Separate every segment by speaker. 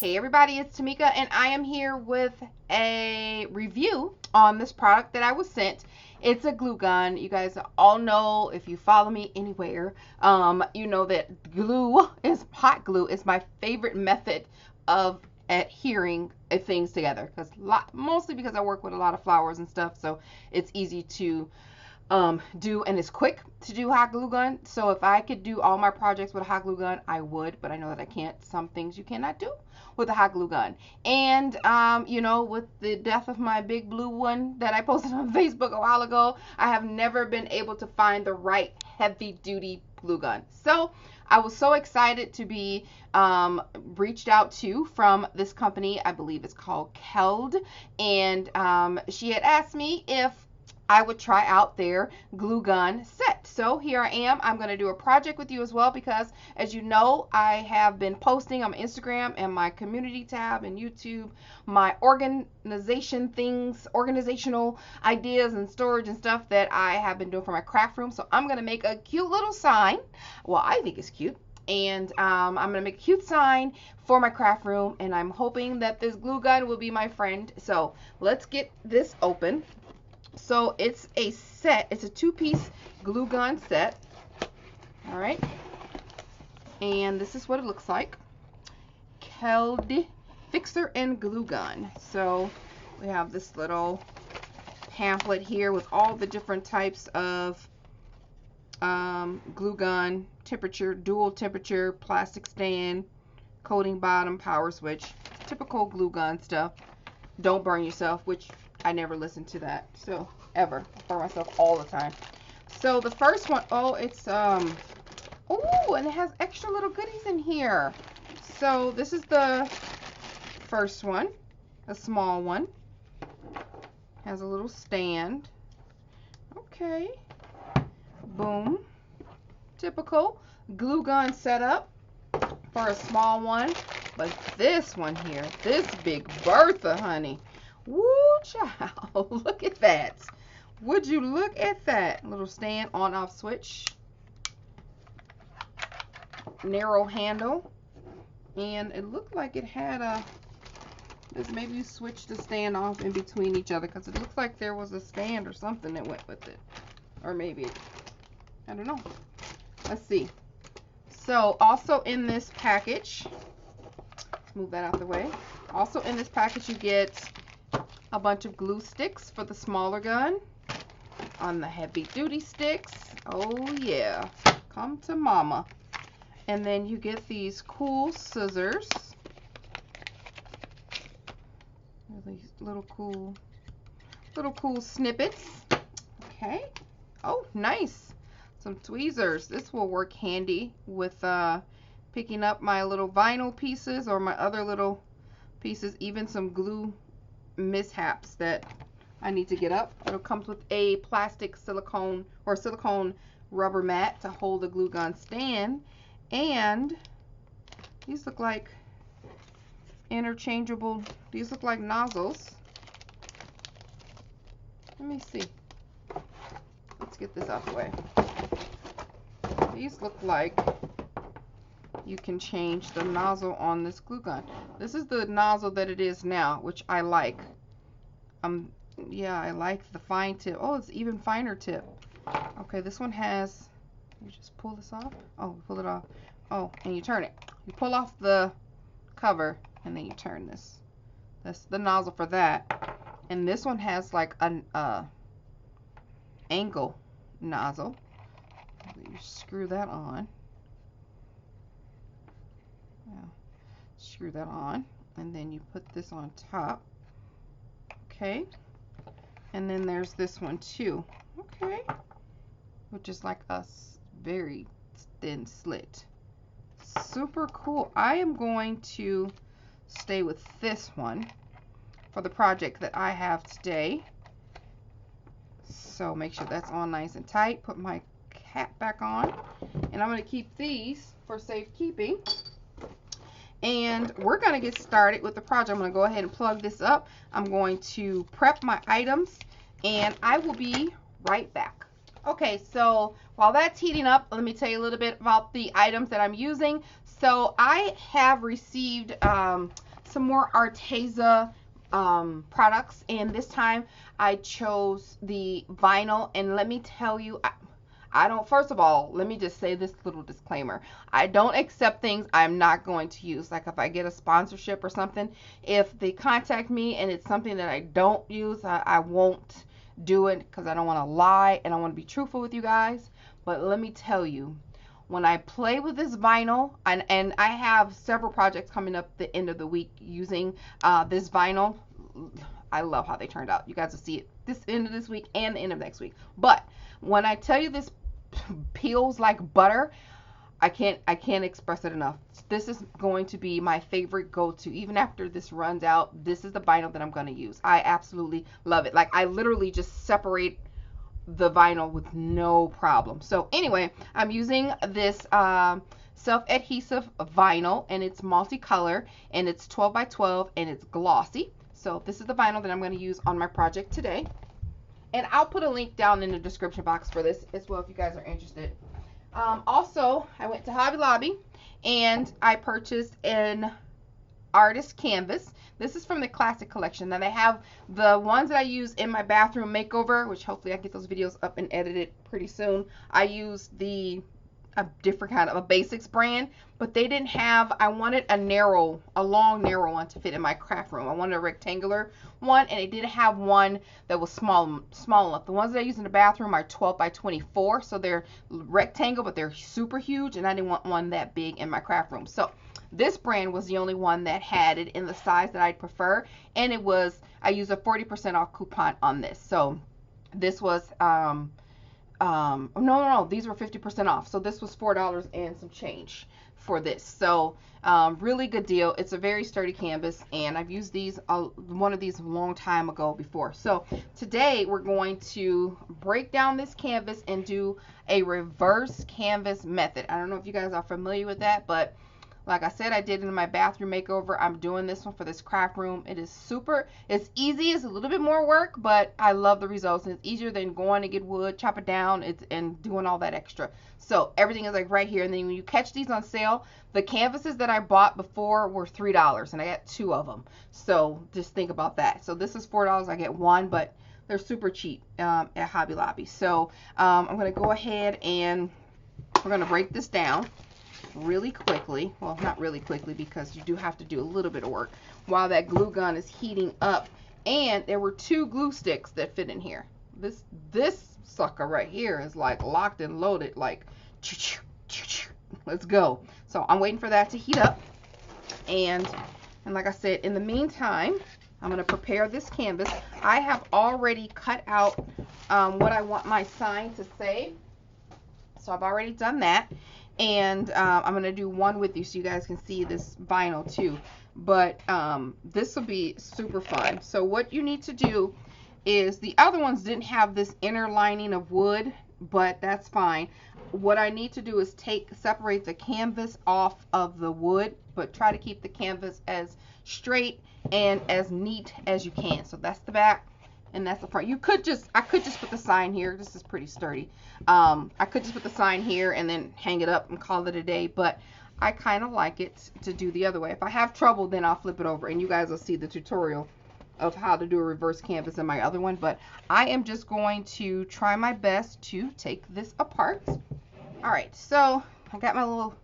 Speaker 1: Hey everybody, it's Tamika and I am here with a review on this product that I was sent. It's a glue gun. You guys all know, if you follow me anywhere, you know that hot glue is my favorite method of adhering things together, mostly because I work with a lot of flowers and stuff, so it's easy to do, and it's quick to do hot glue gun. So if I could do all my projects with a hot glue gun, I would, but I know that I can't. Some things you cannot do with a hot glue gun. And you know, with the death of my big blue one that I posted on Facebook a while ago, I have never been able to find the right heavy duty glue gun. So I was so excited to be reached out to from this company. I believe it's called Keld, and she had asked me if I would try out their glue gun set. So here I am. I'm going to do a project with you as well, because as you know, I have been posting on Instagram and my community tab and YouTube my organizational ideas and storage and stuff that I have been doing for my craft room. So I'm going to make a cute little sign. Well, I think it's cute. And I'm going to make a cute sign for my craft room, and I'm hoping that this glue gun will be my friend. So let's get this open. So it's a set. It's a two-piece glue gun set. All right. And this is what it looks like. Keld Fixer and Glue Gun. So we have this little pamphlet here with all the different types of glue gun, temperature, dual temperature, plastic stand, coating bottom, power switch, typical glue gun stuff. Don't burn yourself, which I never listen to that, so ever. I burn myself all the time. So the first one, oh, it's oh, and it has extra little goodies in here. So this is the first one, a small one. Has a little stand. Okay. Boom. Typical glue gun setup for a small one. But this one here, this Big Bertha, honey. Woo, child. Look at that. Would you look at that? Little stand, on-off switch. Narrow handle. And it looked like it had a... maybe you switch the stand off in between each other, because it looks like there was a stand or something that went with it. Or maybe, I don't know. Let's see. So, also in this package, let's move that out the way. Also in this package, you get a bunch of glue sticks for the smaller gun. On the heavy duty sticks, oh yeah, come to mama. And then you get these cool scissors. These little cool snippets. Okay. Oh, nice. Some tweezers. This will work handy with picking up my little vinyl pieces or my other little pieces, even some glue mishaps that I need to get up. It comes with a plastic silicone rubber mat to hold the glue gun stand, and these look like interchangeable. These look like nozzles. Let me see. Let's get this out the way. These look like you can change the nozzle on this glue gun. This is the nozzle that it is now, which I like. Yeah, I like the fine tip. Oh, it's even finer tip. Okay, this one has, you just pull this off. Oh, pull it off. Oh, and you turn it. You pull off the cover and then you turn this. That's the nozzle for that. And this one has like an angle nozzle. You screw that on. Yeah. Screw that on, and then you put this on top. Okay. And then there's this one too. Okay. Which is like a very thin slit. Super cool. I am going to stay with this one for the project that I have today. So make sure that's on nice and tight. Put my cap back on. And I'm going to keep these for safekeeping. And we're going to get started with the project. I'm going to go ahead and plug this up. I'm going to prep my items, and I will be right back. Okay, so while that's heating up, let me tell you a little bit about the items that I'm using. So I have received some more Arteza products, and this time I chose the vinyl. And let me tell you, I don't, first of all, let me just say this little disclaimer. I don't accept things I'm not going to use. Like if I get a sponsorship or something, if they contact me and it's something that I don't use, I won't do it because I don't want to lie and I want to be truthful with you guys. But let me tell you, when I play with this vinyl, and I have several projects coming up the end of the week using this vinyl, I love how they turned out. You guys will see it this end of this week and the end of next week. But when I tell you this peels like butter, I can't express it enough. This is going to be my favorite go-to. Even after this runs out, this is the vinyl that I'm going to use. I absolutely love it. Like I literally just separate the vinyl with no problem. So anyway, I'm using this self-adhesive vinyl, and it's multicolor, and it's 12 by 12, and it's glossy. So this is the vinyl that I'm going to use on my project today. And I'll put a link down in the description box for this as well if you guys are interested. Also, I went to Hobby Lobby and I purchased an artist canvas. This is from the classic collection. Now they have the ones that I use in my bathroom makeover, which hopefully I get those videos up and edited pretty soon. I use a different kind of a basics brand, but they didn't have, I wanted a long narrow one to fit in my craft room. I wanted a rectangular one, and it didn't have one that was small enough. The ones that I use in the bathroom are 12 by 24, so they're rectangle, but they're super huge, and I didn't want one that big in my craft room. So this brand was the only one that had it in the size that I'd prefer, and it was, I used a 40% off coupon on this. So this was no, these were 50% off. So this was $4 and some change for this. So really good deal. It's a very sturdy canvas, and I've used these one of these a long time ago before. So today we're going to break down this canvas and do a reverse canvas method. I don't know if you guys are familiar with that, but like I said, I did it in my bathroom makeover. I'm doing this one for this craft room. It is it's easy. It's a little bit more work, but I love the results. And it's easier than going to get wood, chop it down, and doing all that extra. So everything is like right here. And then when you catch these on sale, the canvases that I bought before were $3, and I got 2 of them. So just think about that. So this is $4. I get 1, but they're super cheap at Hobby Lobby. So I'm going to go ahead and we're going to break this down really quickly. Well, not really quickly, because you do have to do a little bit of work while that glue gun is heating up. And there were 2 glue sticks that fit in here. This sucker right here is like locked and loaded, like let's go. So I'm waiting for that to heat up, and like I said, in the meantime, I'm going to prepare this canvas. I have already cut out what I want my sign to say, so I've already done that. And I'm going to do one with you so you guys can see this vinyl too. But this will be super fun. So what you need to do is, the other ones didn't have this inner lining of wood, but that's fine. What I need to do is separate the canvas off of the wood, but try to keep the canvas as straight and as neat as you can. So that's the back. And that's the front. I could just put the sign here. This is pretty sturdy. I could just put the sign here and then hang it up and call it a day, but I kind of like it to do the other way. If I have trouble, then I'll flip it over, and you guys will see the tutorial of how to do a reverse canvas in my other one. But I am just going to try my best to take this apart. All right, so I got my little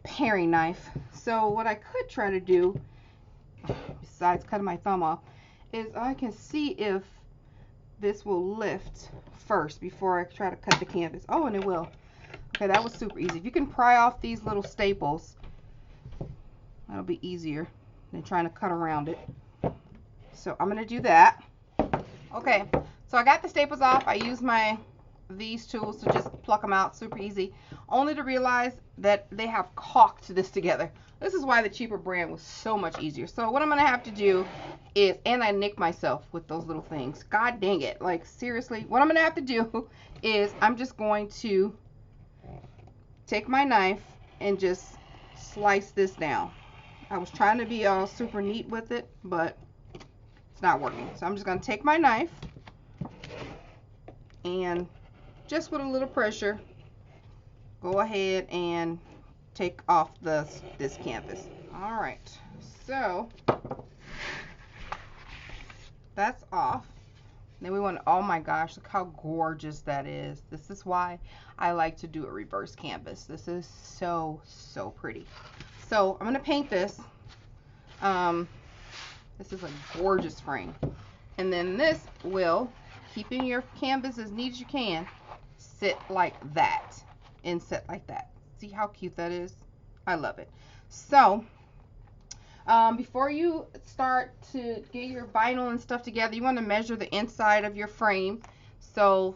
Speaker 1: paring knife. So what I could try to do, besides cutting my thumb off, is I can see if this will lift first before I try to cut the canvas. Oh, and it will. Okay, that was super easy. If you can pry off these little staples, that'll be easier than trying to cut around it. So I'm going to do that. Okay, so I got the staples off. I used these tools to just pluck them out, super easy, only to realize that they have caulked this together. This is why the cheaper brand was so much easier. So what I'm going to have to do is, and I nicked myself with those little things. God dang it. Like, seriously, what I'm going to have to do is I'm just going to take my knife and just slice this down. I was trying to be all super neat with it, but it's not working. So I'm just going to take my knife and just with a little pressure, go ahead and take off this canvas. All right, So that's off. Then we want, oh my gosh, look how gorgeous that is. This is why I like to do a reverse canvas. This is so, so pretty. So I'm going to paint this. This is a gorgeous frame. And then this will, keeping your canvas as neat as you can, sit like that and sit like that. See how cute that is? I love it. So before you start to get your vinyl and stuff together, you want to measure the inside of your frame. So,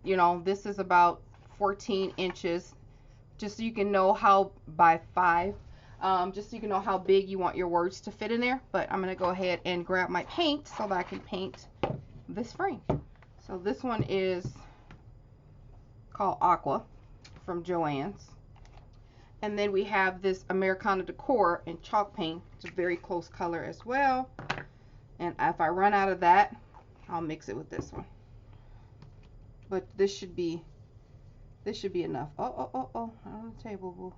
Speaker 1: you know, this is about 14 inches, just so you can know how, by 5, just so you can know how big you want your words to fit in there. But I'm going to go ahead and grab my paint so that I can paint this frame. So this one is called Aqua from Joann's. And then we have this Americana Decor in chalk paint. It's a very close color as well. And if I run out of that, I'll mix it with this one. But this should be enough. Oh, on the table, boo.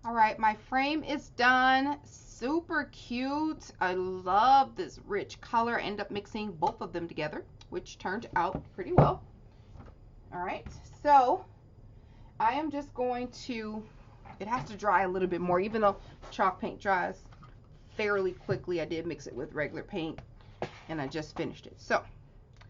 Speaker 1: All right, my frame is done. Super cute. I love this rich color. I end up mixing both of them together, which turned out pretty well. All right, so I am just going to, it has to dry a little bit more, even though chalk paint dries fairly quickly. I did mix it with regular paint and I just finished it. So,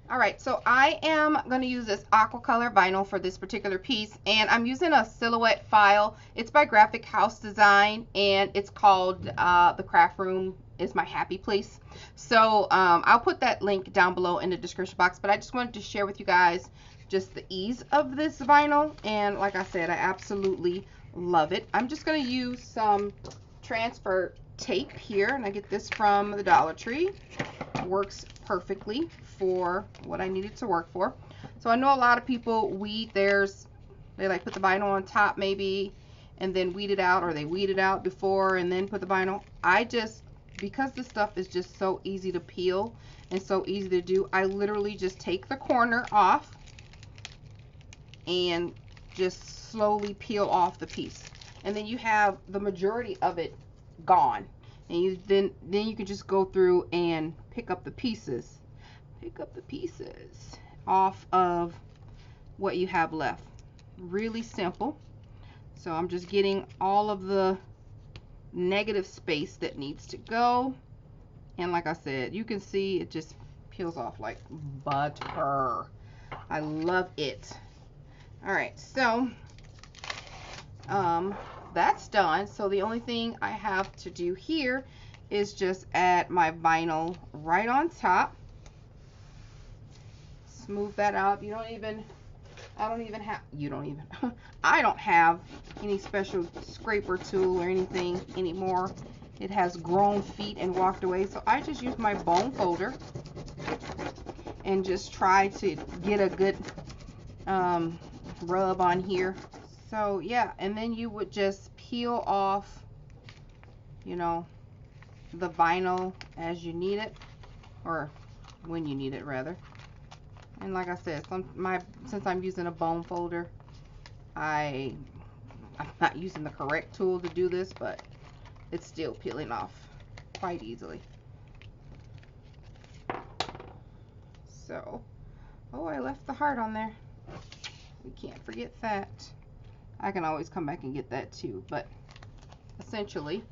Speaker 1: all right, so I am going to use this aqua color vinyl for this particular piece, and I'm using a silhouette file. It's by Graphic House Design, and it's called The Craft Room is My Happy Place. So I'll put that link down below in the description box, but I just wanted to share with you guys just the ease of this vinyl, and like I said, I absolutely love it. I'm just going to use some transfer tape here, and I get this from the Dollar Tree. Works perfectly for what I need it to work for. So I know a lot of people weed theirs. They like put the vinyl on top maybe and then weed it out, or they weed it out before and then put the vinyl. I just, because this stuff is just so easy to peel and so easy to do, I literally just take the corner off and just slowly peel off the piece, and then you have the majority of it gone, and then you can just go through and pick up the pieces off of what you have left. Really simple. So I'm just getting all of the negative space that needs to go, and like I said, you can see it just peels off like butter. I love it. All right, so that's done. So the only thing I have to do here is just add my vinyl right on top. Smooth that out. I don't have any special scraper tool or anything anymore. It has grown feet and walked away, so I just use my bone folder and just try to get a good rub on here. So yeah, and then you would just peel off, you know, the vinyl as you need it, or when you need it rather. And like I said, since I'm using a bone folder, I'm not using the correct tool to do this, but it's still peeling off quite easily. So, oh, I left the heart on there. We can't forget that. I can always come back and get that too, but essentially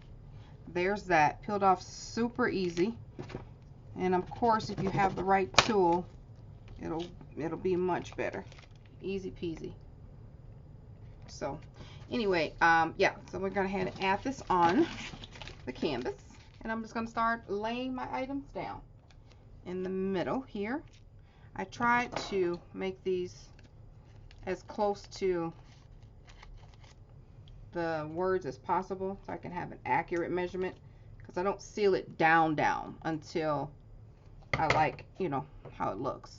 Speaker 1: there's that, peeled off super easy. And of course, if you have the right tool, it'll be much better. Easy peasy. So anyway, yeah, so we're gonna head and add this on the canvas, and I'm just gonna start laying my items down in the middle here. I tried to make these as close to the words as possible so I can have an accurate measurement, because I don't seal it down until I like, you know, how it looks.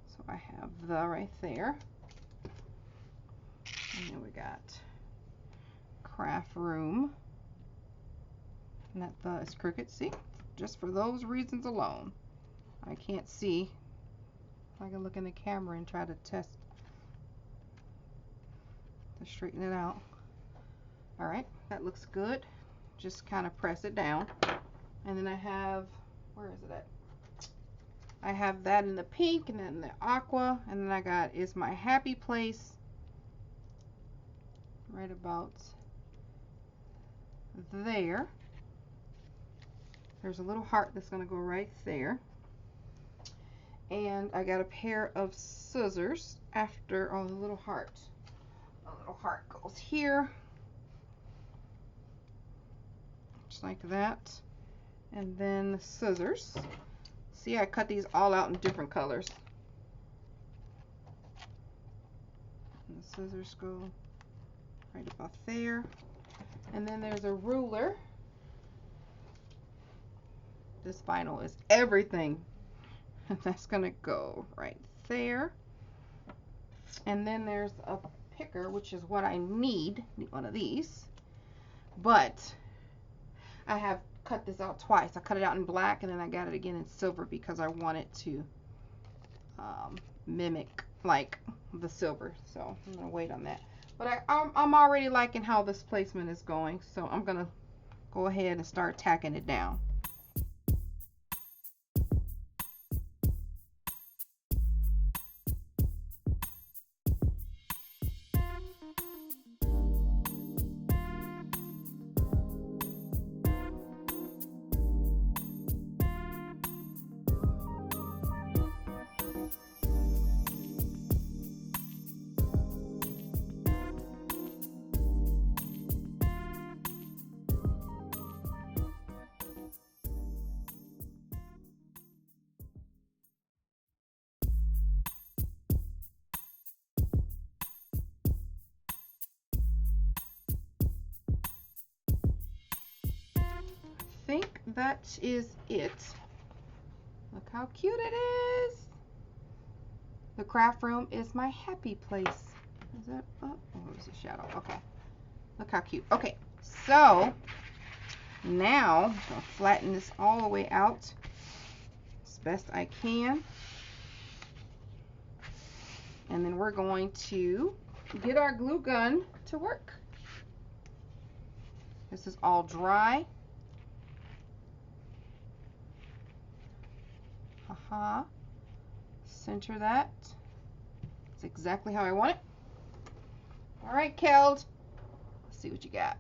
Speaker 1: So I have the right there, and then we got Craft Room, and that the is crooked. See, just for those reasons alone, I can't see. I can look in the camera and try to test to straighten it out. All right, that looks good. just kind of press it down. And then I have, where is it at? I have that in the pink and then the aqua, and then I got Is My Happy Place right about there. There's a little heart that's going to go right there. And I got a pair of scissors after, oh, the little heart. A little heart goes here. Just like that. And then the scissors. See, I cut these all out in different colors. And the scissors go right about there. And then there's a ruler. This vinyl is everything. And that's going to go right there. And then there's a picker, which is what I need. Need one of these. But I have cut this out twice. I cut it out in black and then I got it again in silver because I want it to mimic like the silver. So I'm going to wait on that. But I'm already liking how this placement is going. So I'm going to go ahead and start tacking it down. I think that is it. Look how cute it is. The craft room is my happy place. Is that up? Oh, there's a shadow. Okay. Look how cute. Okay, so now I'm going to flatten this all the way out as best I can. And then we're going to get our glue gun to work. This is all dry. Haha. Center that. It's exactly how I want it. All right, Keld. Let's see what you got.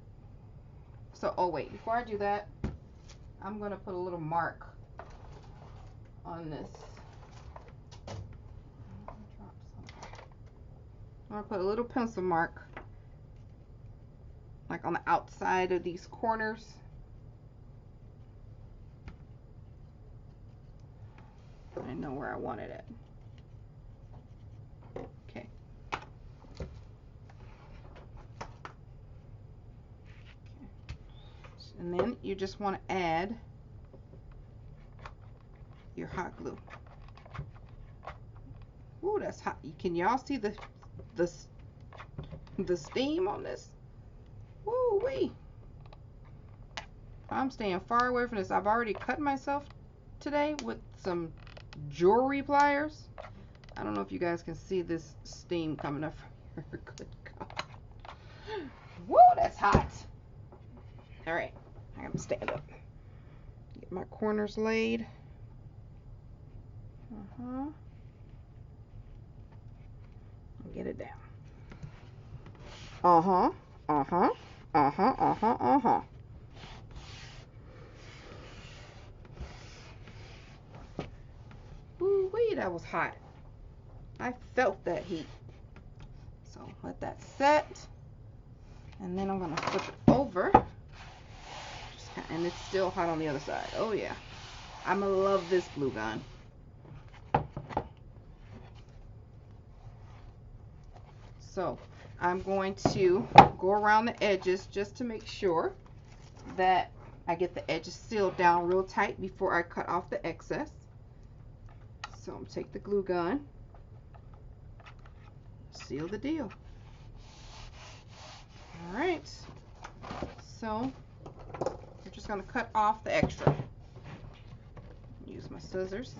Speaker 1: So, oh wait, before I do that, I'm going to put a little mark on this. I'm going to put a little pencil mark like on the outside of these corners. I know where I want it at. Okay. And then you just want to add your hot glue. Ooh, that's hot. Can y'all see the steam on this? Woo wee. I'm staying far away from this. I've already cut myself today with some jewelry pliers. I don't know if you guys can see this steam coming up from here. Good God. Woo, that's hot. All right, I gotta stand up. Get my corners laid. Get it down. Ooh-wee, that was hot. I felt that heat. So let that set. And then I'm going to flip it over. And it's still hot on the other side. Oh yeah. I'm going to love this glue gun. So I'm going to go around the edges just to make sure that I get the edges sealed down real tight before I cut off the excess. So I'm going to take the glue gun, seal the deal. Alright, so we're just going to cut off the extra. Use my scissors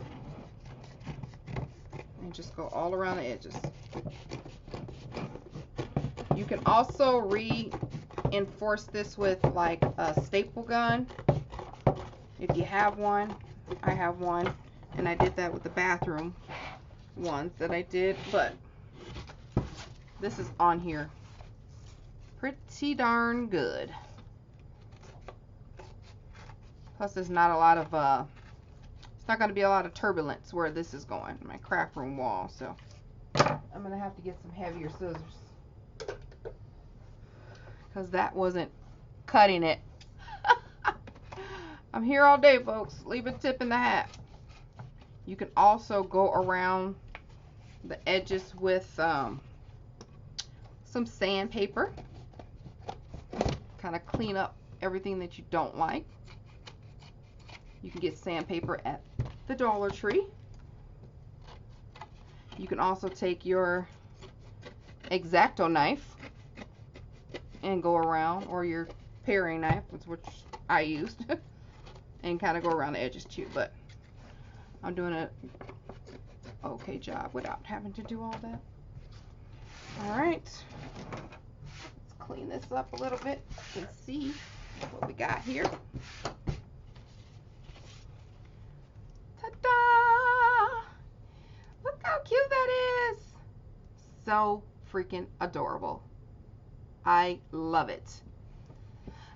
Speaker 1: and just go all around the edges. You can also enforce this with like a staple gun. If you have one, I have one, and I did that with the bathroom ones that I did, but this is on here pretty darn good. Plus there's not a lot of it's not going to be a lot of turbulence where this is going, my craft room wall, so I'm going to have to get some heavier scissors because that wasn't cutting it. I'm here all day, folks. Leave a tip in the hat. You can also go around the edges with some sandpaper. Kind of clean up everything that you don't like. You can get sandpaper at the Dollar Tree. You can also take your X-Acto knife and go around, or your paring knife, which I used, and kind of go around the edges too, but I'm doing a okay job without having to do all that. Alright, let's clean this up a little bit and see what we got here. Ta-da! Look how cute that is! So freaking adorable. I love it.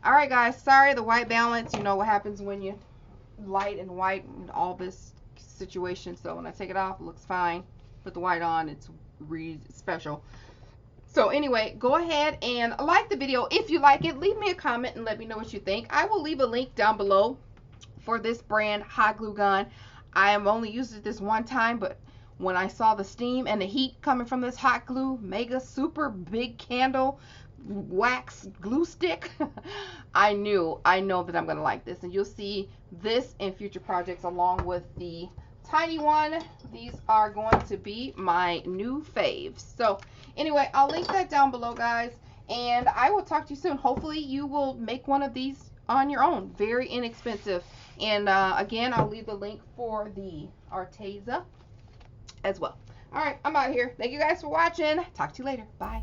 Speaker 1: Alright guys, sorry the white balance. You know what happens when you light and white and all this situation. So when I take it off, it looks fine. Put the white on, it's really special. So anyway, go ahead and like the video. If you like it, leave me a comment and let me know what you think. I will leave a link down below for this brand hot glue gun. I have only used it this one time, but when I saw the steam and the heat coming from this hot glue mega super big candle wax glue stick, I know that I'm gonna like this, and you'll see this in future projects along with the tiny one. These are going to be my new faves. So anyway, I'll link that down below, guys, and I will talk to you soon. Hopefully you will make one of these on your own. Very inexpensive. And again, I'll leave the link for the Arteza as well. All right, I'm out of here. Thank you guys for watching. Talk to you later. Bye.